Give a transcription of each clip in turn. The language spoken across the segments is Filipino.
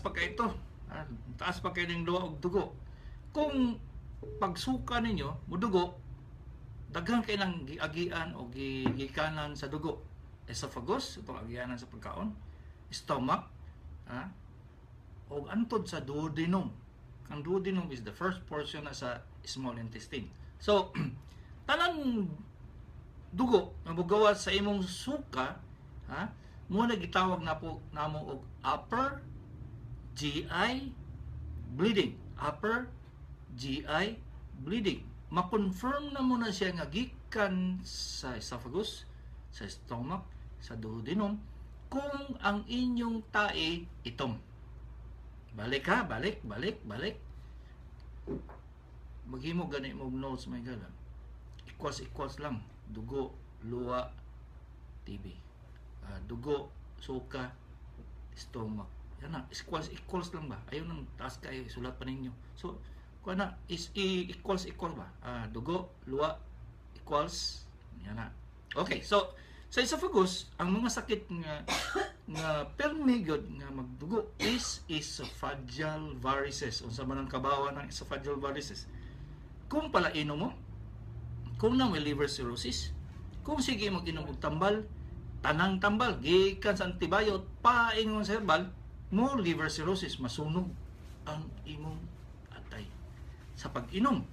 pa kay ito. Taas pa kay ng luwa og dugo. Kung pagsuka ninyo, mudugo, daghan kay nang giagian o gikanan sa dugo. Esophagus, itong agianan sa pagkaon. Stomach, o antod sa duodenum. Ang duodenum is the first portion na sa small intestine. So, tanang dugo nga mogawa sa imong suka, muna gitawag na po namo og upper GI bleeding. Upper GI bleeding. Ma-confirm na muna siya nga gikan sa esophagus, sa stomach, sa duodenum, kung ang inyong tae itom. Balik ha, balik. Maghimo gani mo notes, my God. Equals lang. Dugo, luwa, TB. Dugo, suka, stomach. Yan na, equals lang ba? Ayaw nang taas kayo, sulat pa ninyo. So, kung na, is equals ba? Dugo, luwa, equals. Yan na. Okay, so, sa esophagus, ang mga sakit nga permigod nga magdugo is esophageal varices. Unsa man ang kabawa ng esophageal varices? Kung palainom mo, kung na may liver cirrhosis, kung sige mag-inom og tambal, tanang tambal, gikan sa antibiotic, paingon sa herbal, mo liver cirrhosis, masunog ang imong atay. Sa pag-inom,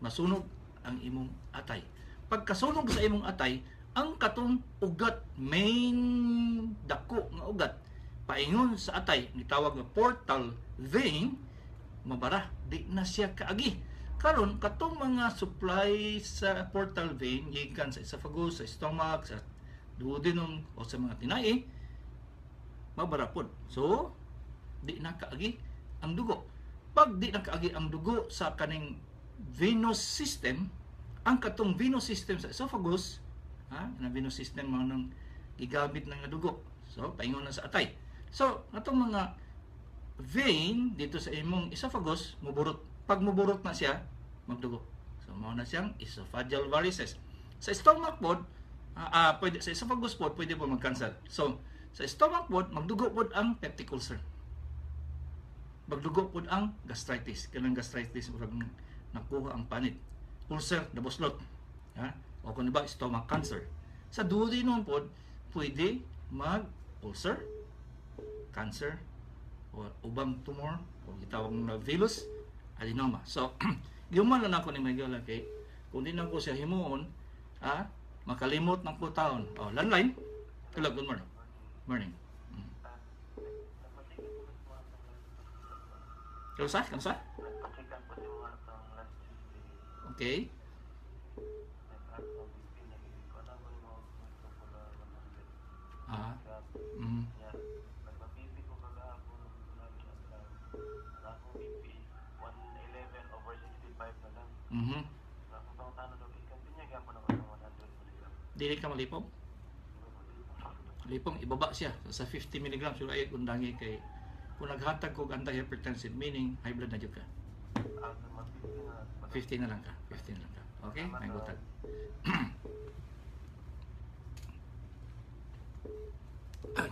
masunog ang imong atay. Pagkasunog sa imong atay, ang katong ugat, main dako nga ugat, paingon sa atay, nitawag nga portal vein, mabara, di na siya kaagi. Karon katong mga supply sa portal vein gikan sa esophagus, sa stomach, sa duodenum o sa mga tinai, mabara pod. So, di na kaagi ang dugo. Pag di na kaagi ang dugo sa kaning venous system, ang katong venous system sa esophagus, na venous system mo nang gigamit ng dugo. So, paingon na sa atay. So, atong mga vein dito sa imong esophagus, muburot. Pag muburot na siya, magdugo. So, mao na siyang esophageal varices. Sa stomach pod, pwede, sa esophagus pod, pwede po mag-cancer. So, sa stomach pod, magdugo pod ang peptic ulcer. Magdugo pod ang gastritis. Kanang gastritis, nakuha ang panit. Ulcer, nabuslot. O kung ba, stomach cancer. Sa duodenum pod, pwede mag-ulcer, cancer, o ubang tumor, o gitawag na villus adenoma. So, giuman lang ako ni Miguel kay kung di na ko siya himuon, makalimot ng po taon. O, landline. Hello, good morning. Morning. Kamusta? Okay. Dili ka malipong? Lipong ibaba siya sa 50 mg. So ay kundangi kay kung naghatag kog anti-hypertensive, meaning high blood na jud ka. 15 na lang ka. Okay? May gutag.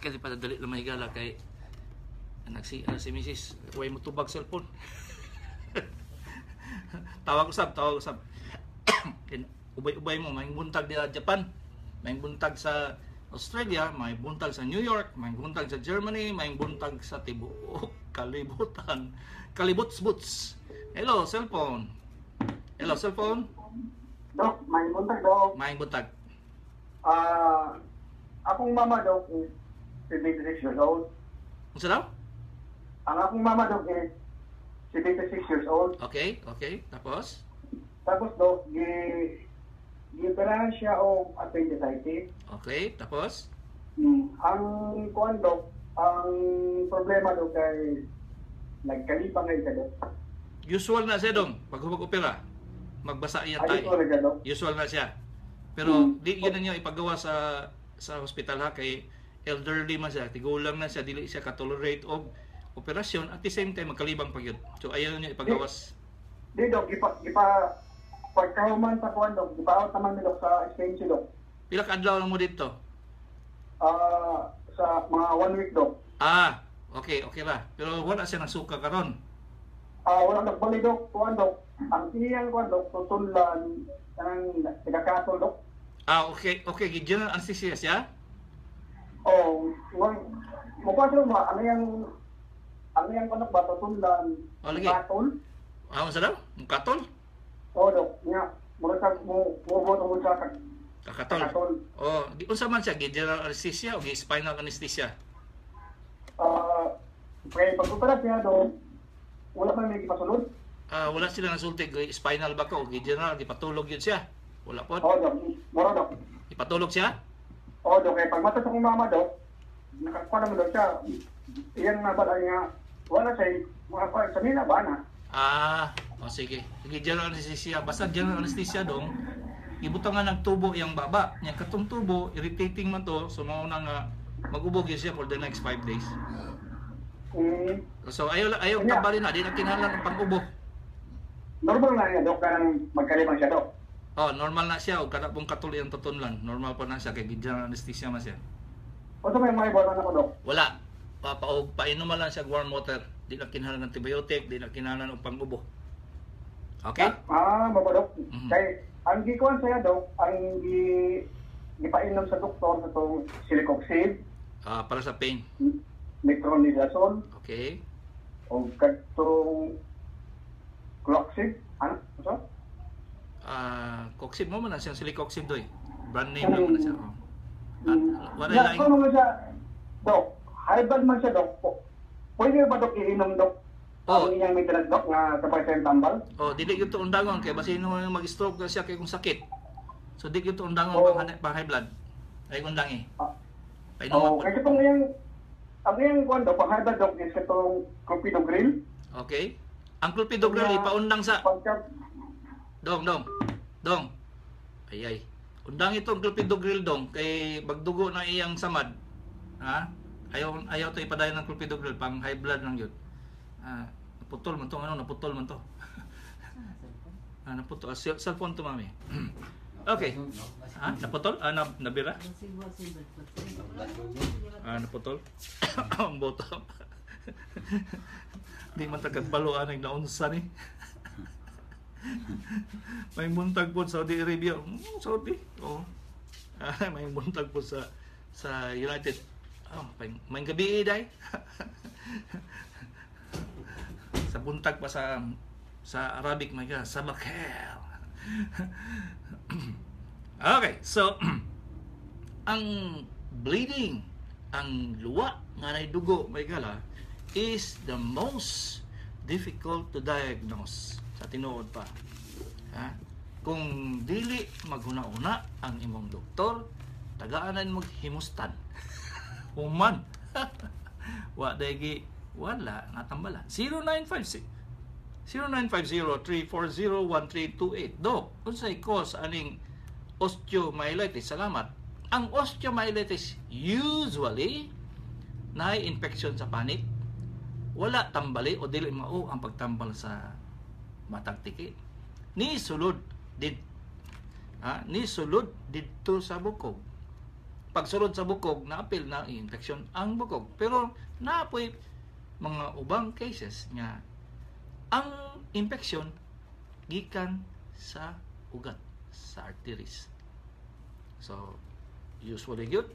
Kasi padadali lang may higala kay si Mrs. Huwag mo tubag cellphone. Tawag usab. Ubay-ubay mo, may buntag nila Japan, may buntag sa Australia, may buntag sa New York, may buntag sa Germany, may buntag sa tibuok kalibutan. Kalibuts-buts. Hello, cellphone. Dok, may buntag, Dok. May buntag. Akong mama, Dok, is 76 years old. Ano daw? Ang akong mama, Dok, is 76 years old. Okay. Tapos, Dok, giperahan siya o appendicitis. okay, tapos? Ang kuan, Dok, ang problema, Dok, ay nagkalipang na siya, Dok. Usual na siya dong, pag humag-opera, magbasa iya tayo. Usual na siya. Pero di yun na niyo ipagawa sa hospital ha, kay elderly man siya, tigulang na siya, dili siya ka-tolerate og operasyon, at the same time magkalibang pagyud. So ayaw niyo ipagawas. Di, Dok, pagkahuman sa kuan, Dok, ipa-out naman ni Dok sa extension, Dok. Pila ka adlaw lang mo dito? Sa mga 1 week, Dok. Okay, okay ra. Pero wala siya ng suka karon. Wala nagbalik, Dok. Kuan, Dok. Ang iyang kuan, Dok, tutulan, ang nagkakatol, Dok. Okay, okay. General anesthesia siya? Mukha siya ba, ano yung kuan ba, tutulan, Lagi. katol? Ano sa daw? Mukatol? Dok. Nga, mura sa, mo sa Kakatol. katol. Unsa man siya? General anesthesia o spinal anesthesia? Kaya pag-opera siya, Dok, wala pa may ipasulod. Wala sila nasulti. Spinal ba ka o general? Ipatulog yun siya? Wala po. Dok. Mura, Dok. Ipatulog siya? Dok. Kaya pag mata sa kong mama, Dok, nakakuha naman, Dok, siya. Iyan nga ba niya, wala siya, mga sa nila ba na? Sige. Sige, general anesthesia. Basta general anesthesia dong, ibutangan ng tubo yung baba. Yung katong tubo, irritating man to, so mauna nga mag-ubog yun siya for the next 5 days. So ayaw tambalin na, di na kinahanglan ng pang-ubo. Normal na niya, Dok, karang magkalibang siya, Dok. Normal na siya, o kada pong katuloy ang tutunlan. Normal pa na siya, kay general anesthesia man siya. O sa may ibotan ako, Dok? Wala. Painuman lang siya warm water. Di na kinahanglan ng antibiotic, di na kinahanglan ng pang-ubo. Okay? Mabo, Dok. Mhm. Kay, ang gikuan siya, Dok, ang gipainom sa doktor sa itong silicoxib, Para sa pain. metronidazole, Okay? o katong cloxib, ano? So? Coxib mo man na siyang silicoxib doy. Brand name lang na siya. What I like. Kung naman siya, Dok, high blood man siya, Dok. Pwede ba, Dok, iinom, Dok? Ang iyang maintenance, Dok, na sabay siyang tambal? Dili yun to undangon kay basi no mag-stroke ka siya kay kung sakit. So di yun to undangon pang high blood. Ay undangi. Painuman po. Kasi itong ang iyang kuwan, Dok, pang high blood, Dok, is itong clopidogrel. Okay. Ang clopidogrel ipaundang sa Dong. Ay. Undang itong clopidogrel dong kay bagdugo na iyang samad. Ha? Ayaw to ipadayon ng clopidogrel pang high blood lang yun. Naputol man to, naputol man to. Naputol. Cellphone to, mami. Okay. Naputol? Nabira? Naputol? Ang boto. Di man tagagbaluan ang naunsa ni. May buntag po sa Saudi Arabia. Saudi? Oo. May buntag po sa United. May gabi day. Sa buntag pa sa Arabic may ka sabakel. Okay, so ang bleeding, ang luwa nga nay dugo may gala is the most difficult to diagnose sa tinuod pa. Kung dili maghuna-una ang imong doktor, tagaanan mo himustan. Human. Wala natambalan. 0950-340-1328. Dok, unsay cause aning osteomyelitis? Salamat. Ang osteomyelitis usually naay infection sa panit. Wala tambali o dili mao ang pagtambal sa matag tiki. Ni sulod dito sa bukog. Pagsulod sa bukog, naapil na infection ang bukog. Pero naapoy mga ubang cases nga ang infection gikan sa ugat, sa arteries. So, usually yun,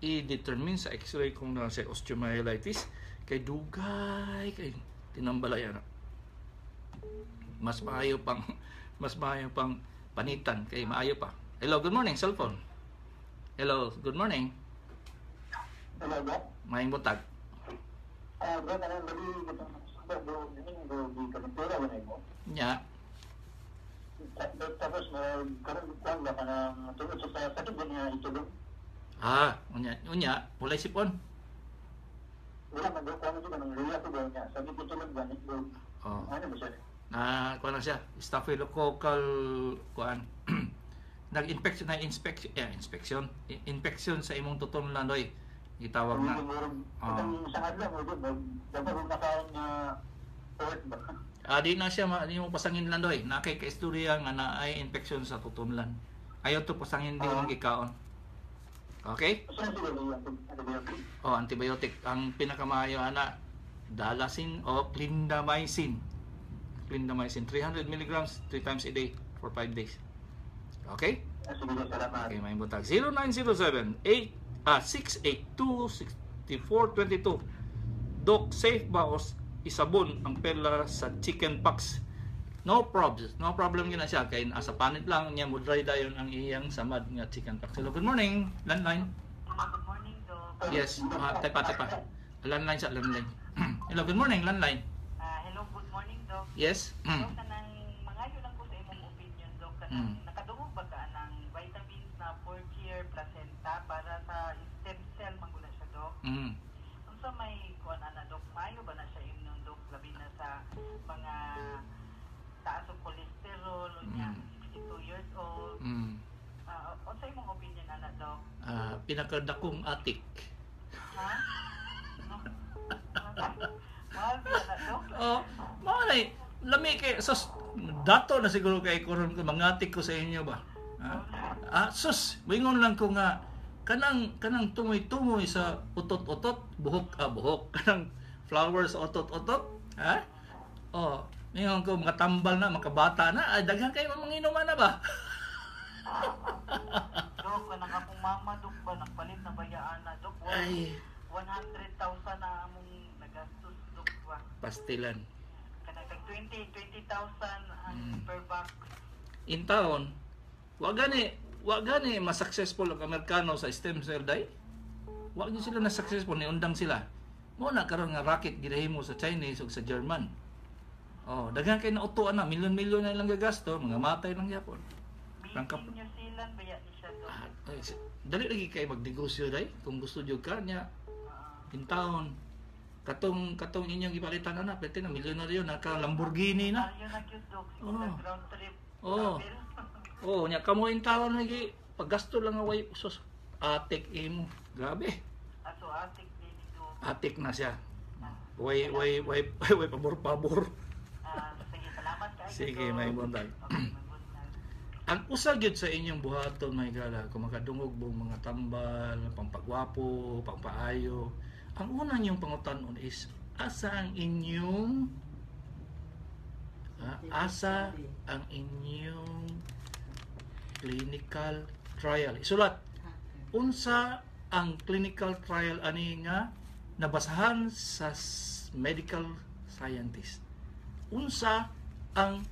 i-determine sa x-ray kung na sa osteomyelitis kay dugay kay tinambalayan. Mas maayo pang panitan kay maayo pa. Hello, good morning, cellphone. Hello, good morning. Hello, Dok. Maayong buntag. Dok, Nya. Tapos, karoon ba ka na tulad sa sakit ba niya itulog? Unya, walay sipon. Wala, mag-kuha na siya ng luya ko ba niya. Sabi ko tulog ba niya? Ano ba siya? Kuha na siya, staphylococcal kuan. Nag-infection infection sa imong tuton landoy. Gitawag na. Sa adlaw mo doon, dapat nakain na port ba? Di na siya di mo pasangin landoy. Nakay kaistorya nga na ay infection sa tutunlan. Ayaw to pasangin di mong gikaon. Okay? Saan siguro yung antibiotic? Antibiotic. Ang pinakamaayo ana, Dalasin o clindamycin. Clindamycin 300 milligrams 3 times a day for 5 days. Okay? Siguro salamat. Okay, may butag. 0907-682-6422. Doc, safe ba o isabon ang perla sa chicken pox? No problems. No problem yun na siya. Kaya asa panit lang niya, mudray dayon ang iyang samad nga chicken pox. Hello, good morning. Landline. Good morning, Doc. Yes, tepa. Landline sa landline. Hello, good morning. Landline. Hello, good morning, Doc. Yes. Doc, kanang mangayo lang ko sa imong opinion, Doc. Kanang nakadungog ba ka ng vitamins na 4th year placenta para sa stem cell mangguna siya, Doc? Unsa may kuan ana, Doc? Maayo ba na siya imong, Doc, labi na sa mga taas og cholesterol o niya 62 years old? Unsa imong opinion ana, Doc? Pinakadakong atik. Ha? No? Mahal ba na, Doc? Malay. Lami kay sus dato na siguro kay karon ko mangatik ko sa inyo ba. Sus, wingon lang ko nga kanang tumoy-tumoy sa utot-utot, buhok kanang flowers sa utot-utot, ha? Ngayon ko makatambal na, makabata na, daghan kayo manginom na ba? Dok, kanang akong mama, Dok, ba nagpalit na bayaan na, Dok? Ay, 100,000 na among nagastos, Dok, ba? pastilan. Kanang 20,000 ang per box. In taon, wa gani ma-successful ang Amerikano sa stem cell day. Wa gyud sila na successful, ni undang sila. Mo na karon nga rocket gidahimo sa Chinese ug sa German. Daghan kay nautuan na, milyon-milyon na ilang gagasto, mga matay lang yapon. Rangkap. New Zealand, baya ni siya, Dok. Dali lagi kay magnegosyo day kung gusto jud ka niya. In taon, katong inyong ipalitan na pwede na milyonaryo na ka Lamborghini na. Ayun na cute, Dok. Siguro ground trip. Oo. travel. Nya kamo in taon lagi paggasto lang away sus atik imo. Grabe. Aso atik din ito. Atik na siya. Way pabor. Sige, salamat kayo. Sige, Dok. may buntag. Okay, may buntag. Ang usa gyud sa inyong buhaton may gala kung makadungog mong mga tambal, pampagwapo, pampaayo. Ang una niyong pangutan-on is asa ang inyong clinical trial. Isulat. Unsa ang clinical trial ani nga nabasahan sa medical scientist. Unsa ang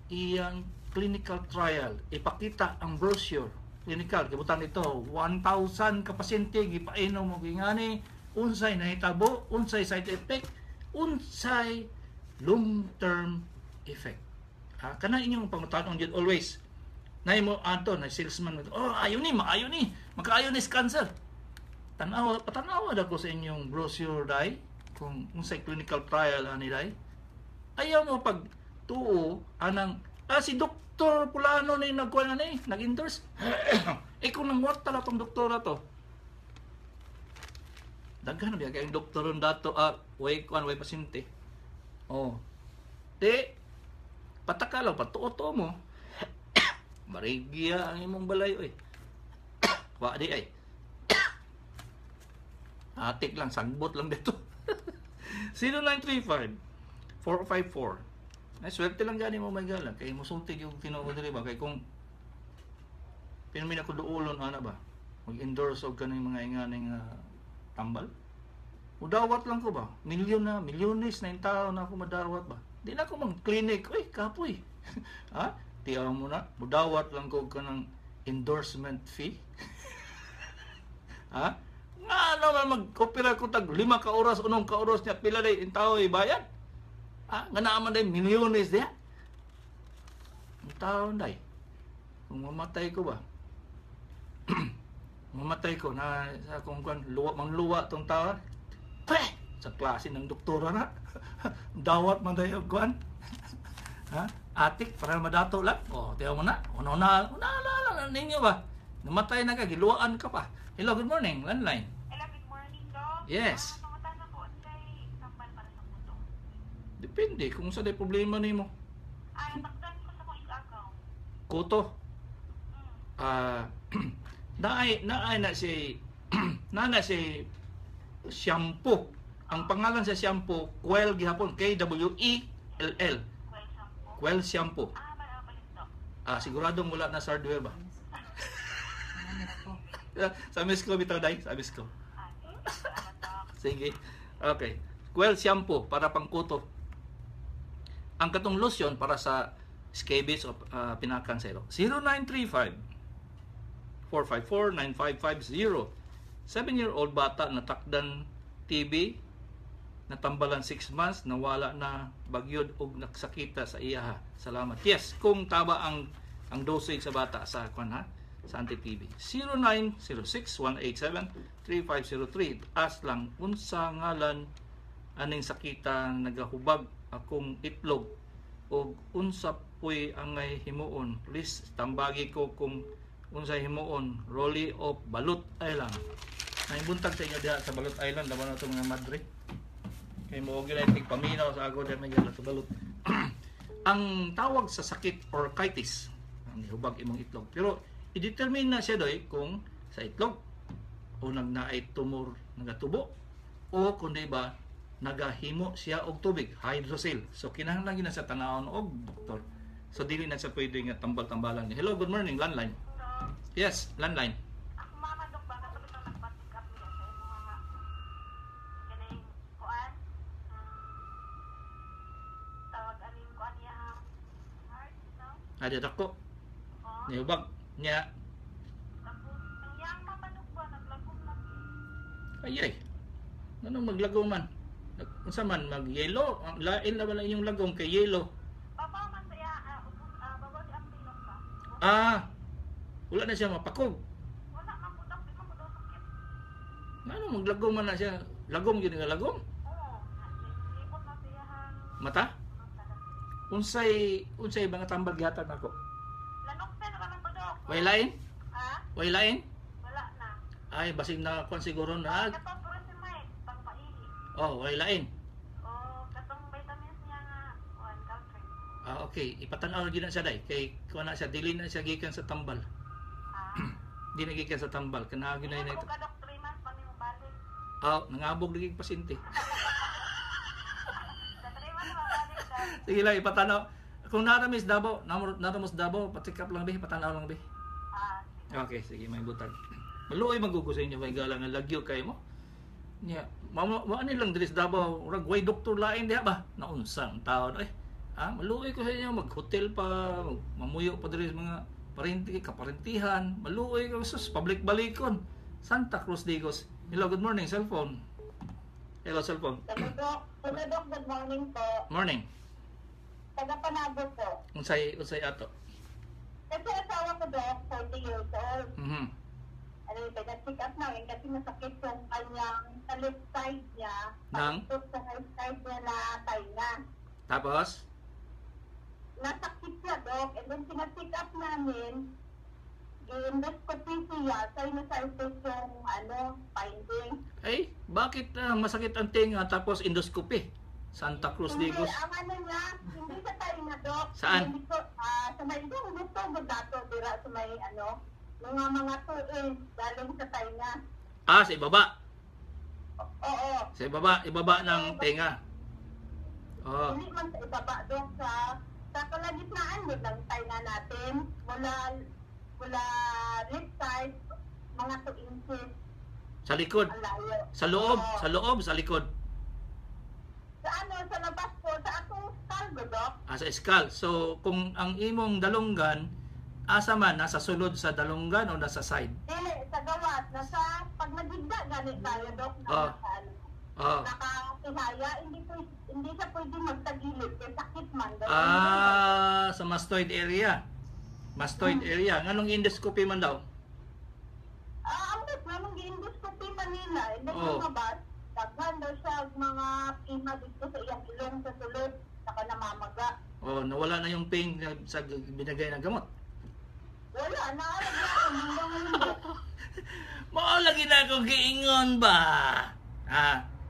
iyang clinical trial? Ipakita ang brochure. Clinical, kibutan ito, 1,000 ka pasyente, gipainom mo gingani, unsay nahitabo, unsay side effect, unsay long-term effect. Kana inyong pangutanon yun always. Na mo ato na salesman mo. Ayaw ni, makaayo ni cancer. Patanawa ko sa inyong brochure dai kung unsay clinical trial ani dai. Ayaw mo pag tuo anang si Dr. Pulano na yung nagkuha na nag-endorse. Kung nangwat tala tong doktora to. Daghan na biya kayong doktoron dato, way pasyente. Pataka lang, patuo-tuo mo. Marigya ang imong balay, oy. Wa di ay. Atik lang, sangbot lang dito. 0935-454. Swerte lang gani mo may galang. Kaya musulti yung kinuha diri ba. Kaya kung pinamin ako duulon, ba? Mag-endorse og kanang mga inganing tambal. Mudawat lang ko ba? Milyones na yung tao na ako madawat ba? Di na ako mag-clinic. Uy, kapoy. Tiyaw mo na. Mudawat lang ko kanang endorsement fee. Nga naman mag-opera ko tag 5 ka oras, 6 ka oras niya pila day yung tao ibayad. Nga naman day milyones diya. Ang tao day. Kung mamatay ko ba? Mamatay ko na sa kung mangluwa tong tao. Sa klase ng doktora na. Dawat man tayo kuan. Atik para madato lang. Tiyaw mo na. Una ninyo ba? Namatay na ka, giluwaan ka pa. Hello, good morning. Landline. Hello, good morning, Doc. Yes. Pangutan ako, unsay tambal para sa mundo? Depende kung sa day problema nimo. Takdan ko sa kong account. Kuto. naay na si shampoo. Ang pangalan sa shampoo, Quell gihapon, Kwell. Quell shampoo. Siguradong wala na sa hardware ba? Sa miss ko bitaw day, sa miss ko. Sige. Okay. Quell shampoo para pangkuto. Ang katong lotion para sa scabies o pinakansero. 0935-454-9550. 7-year-old bata na takdan TB, natambalan 6 months, nawala na bagyod og naksakita sa iya. Salamat. Yes, kung taba ang dosage sa bata sa sa anti-TB. 0906-187-3503. As lang unsa ngalan aning sakita nagahubag akong itlog o unsa puy angay himuon. Please tambagi ko kung unsa himuon. Rolly of Balut Island. Naibuntag sa inyo diha sa Balut Island laban na itong mga madre. Kay mo gila itig paminaw sa ako diha may sa Balut. Ang tawag sa sakit orchitis ang hubag imong itlog. Pero i-determine na siya doy kung sa itlog o nagnaay tumor nagatubo o kundi ba nagahimo siya og tubig, hydrocele. So kinahanglan gina sa tanawon og doktor. So dili na siya pwede nga tambal-tambalan. Hello, good morning, landline. Yes, landline. Ako mama dok ba katulad ng nagbatik up niya sa mga kining kuan tawag aning kuan niya heart no? Adi dako. Nihubag niya. Tapos ang yang mama dok ba naglagom lagi. Ayay. Nanong maglagaw man? Unsa man mag-yellow? Lain na wala inyong lagom kay yellow. Papa man saya babaw si ambi dok ba? Wala na siya mapakog. Wala man po dok, di man po daw sakit. Ano maglagom man na siya? Lagom gyud nga lagom? Oo, nalipot na siya hang Mata? Unsay mga tambal gihatag nako? lanok pen ka man po dok. Way lain? Ha? Way lain? Wala na. Ay basig na kon siguro na. Katong purisimay pangpaihi. Oh, way lain. O katong vitamins niya nga kuan calcium. Okay, ipatan-aw gyud na siya day kay kuan na siya dili na siya gikan sa tambal. Di na gikan sa tambal kana gyud na ito. Ka dok 3 months pa nimo balik. Nangabog lagi pasyente. Sa 3 months mabalik ka. Sige lang ipatanaw. Kung naramis Davao, naramos Davao, patikap lang be, patanaw lang be. Sige. Okay, sige may butag. Maluoy magugo sa inyo may galang nga lagyo kay mo. Nya, mo ani lang diri sa Davao, ura way doktor lain diha ba? Naunsang taon maluoy ko sa inyo mag-hotel pa, mamuyo pa diri sa mga kaparentihan, maluoy ko sus public balikon. Santa Cruz Digos. Hello, good morning, cellphone. Hello, cellphone. Dok, good morning po. Morning. Taga Panabo po. Unsay ato? Kasi asawa ko dok, 40 years old. Ano yung pag-check up namin kasi masakit yung kanyang sa left side niya. Nang? Sa right side niya na tainga. Tapos? Nasakit siya dok, and then pina-check up namin, i-endoscopy siya, sinusitis yung finding. Ay, bakit masakit ang tinga tapos endoscopy? Santa Cruz Digos. Hindi, ang niya, hindi sa tainga dok. Saan? Hindi ko, sa may gusto mo dato, dira sa may mga tuig, galing sa tainga. Sa ibaba. Oo. Sa ibaba ng tenga. Oh. Hindi man sa ibaba dok, sa kalagitnaan mo ng tainga natin, mula left side, mga 2 inches. Sa likod. Ang layo. Sa loob, Oo. sa loob, sa likod. Sa labas po, sa akong skull, dok. Sa skull. So, kung ang imong dalunggan, asa man, nasa sulod sa dalunggan o nasa side? Dili, sa gawas, pag nagigda, ganit tayo, dok, nakatihaya, hindi siya pwede magtagilid, kaya sakit man, dok. Sa mastoid area. Mastoid area. Nganong endoscopy man daw? Ang dok, nung gi-endoscopy Manila, hindi Oo. mga bas, daghan daw siya mga pima dito sa iyang ilong sa sulod, saka namamaga. Nawala na yung pain sa binagay ng gamot. Wala, naalag na ako, hanggang ngayon. Lagi na akong giingon ba?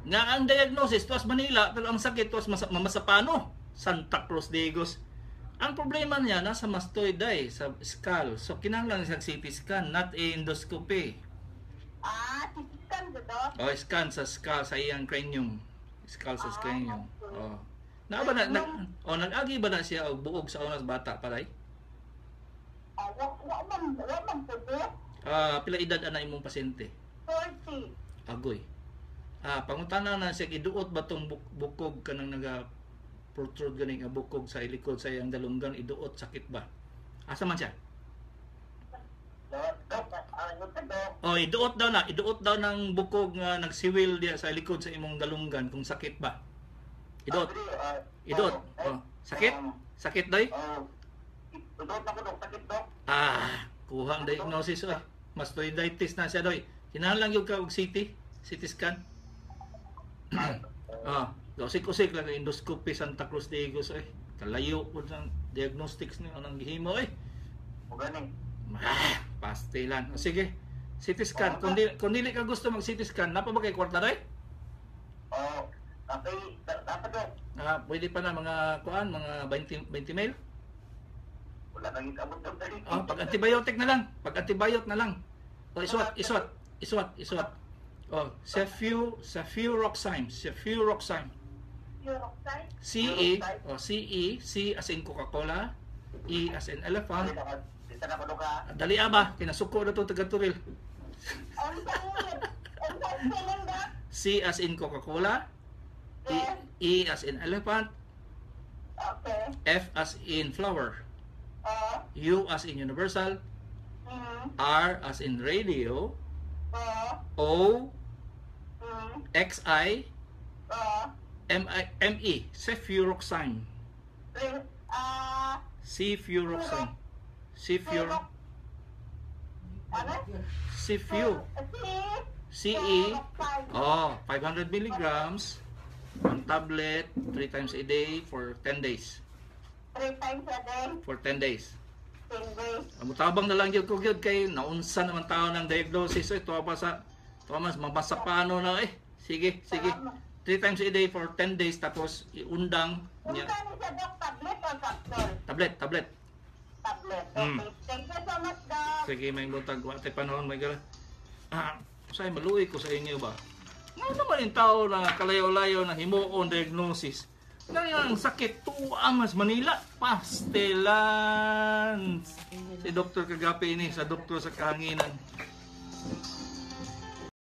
Nga ang diagnosis, tuwas Manila, pero ang sakit, tuwas Mamasapano, Santa Cruz Digos. Ang problema niya nasa mastoid sa skull. So kinahanglan sa CT scan, not endoscopy. Siskan ko, Dok. O scan sa skull sa iyang cranium. Skull sa cranium. Oh. Na ba nag-agi ba na siya og buog sa unas bata paray? Wa man po, Dok. Pila edad ana imong pasyente? 40. Agoy. Pangutana na siya iduot ba tong bukog kanang naga protrude ganing nga bukog sa ilikod sa iyang dalunggan, iduot sakit ba? Asa man siya? Iduot daw ng bukog nga nagsiwil diya sa likod sa imong dalunggan kung sakit ba? Iduot. Sakit? Sakit day? Iduot ako dok, sakit dok. Kuha ang diagnosis mastoiditis na siya doy. Kinahanglan gyud ka og CT scan. Usik-usik lang ang endoscopy Santa Cruz de Igos kalayo po sa diagnostics ni anong gihimo Magaling. Pastilan. Sige. CT scan. Kung dili ka gusto mag CT scan, napa ba kay kwarta day? Dapat dok. Pwede pa na mga mga 20 mil? Wala nang itabot dok dali. Pag antibiotic na lang. Iswat. Cefuroxime. C as in Coca-Cola, E as in elephant. Dali ba? Kinasuko na ito taga-turil. C as in Coca-Cola, E as in elephant, F as in flower, U as in universal, R as in radio, O, XI, ME, cefuroxime. Cefuroxime. CE. 500 milligrams. One tablet, 3 times a day for 10 days. 3 times a day? For 10 days. 10 days. Mutabang na lang yun ko yun kay naunsa naman tao ng diagnosis. Thomas, mabasa paano na Sige. 3 times a day for 10 days tapos iundang niya. Kung saan siya, Dok? Tablet or capsule? Tablet. Tablet. Okay. Thank you so much, Dok. Sige, may butag. Wate panahon, may gala. Say, maluwi ko sa inyo ba? Ano naman yung tao na kalayo-layo na himuon diagnosis? Ganyan ang sakit, tuang mas Manila. Pastilan. Si Dr. Kagapi ini, sa doktor sa kahanginan.